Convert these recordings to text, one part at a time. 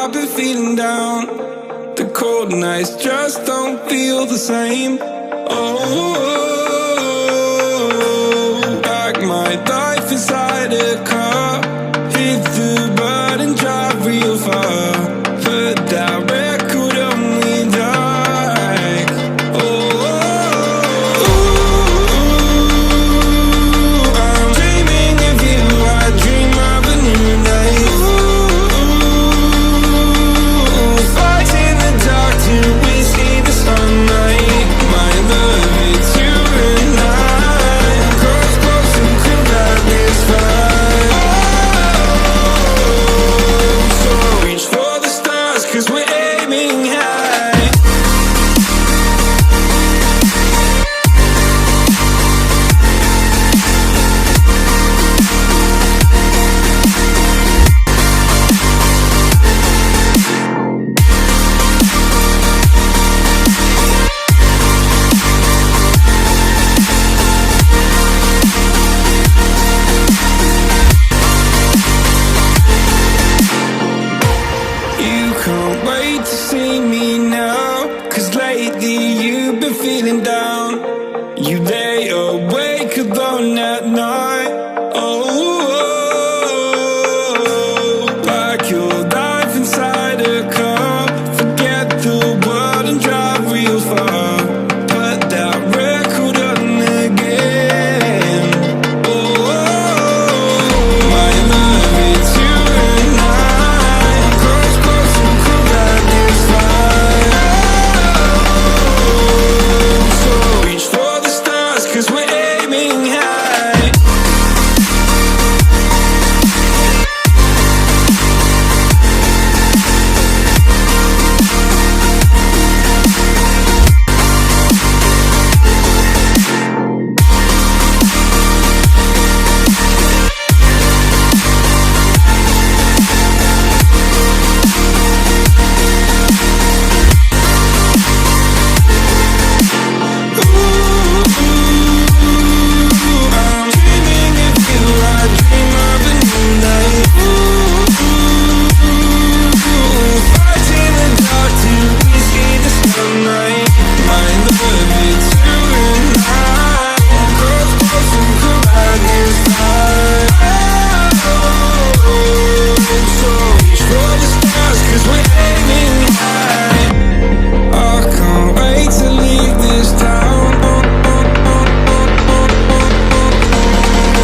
I've been feeling down. The cold nights just don't feel the same. Oh, like my life inside a car. Hit the button, drive real far. Put that record on me, like, oh, I'm dreaming of you. I dream of a new day. Fight in the dark till we see the sunlight. My love, it's you and I. Cross close and could light this fire. So reach for the stars, 'cause we're aiming high. You can't wait to see me now, 'cause lately you've been feeling down. You lay awake alone at night. Oh, like your life inside a car. Forget the world and drive real far. Put that record on again. Oh, my love, it's you and I. Close, close and could light this fire. So reach for the stars, 'cause we're aiming high. I'm dreaming of you. I dream of a new night. Fight in the dark till we see the sunlight. My love, it's you and I. Close, close and could light this fire. So reach for the stars, 'cause we're aiming high. I can't wait to leave this town.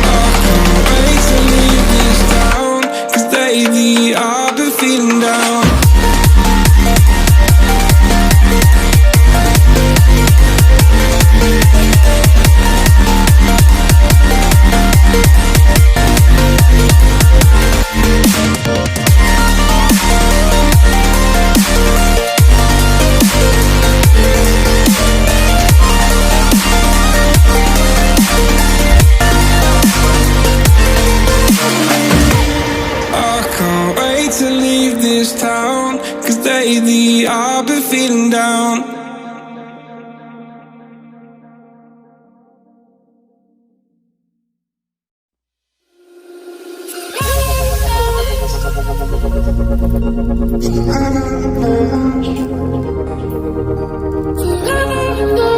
I can't wait to leave this town, 'cause lately I've been feeling down. I can't wait to leave this town, 'cause lately I've been feeling down. La la la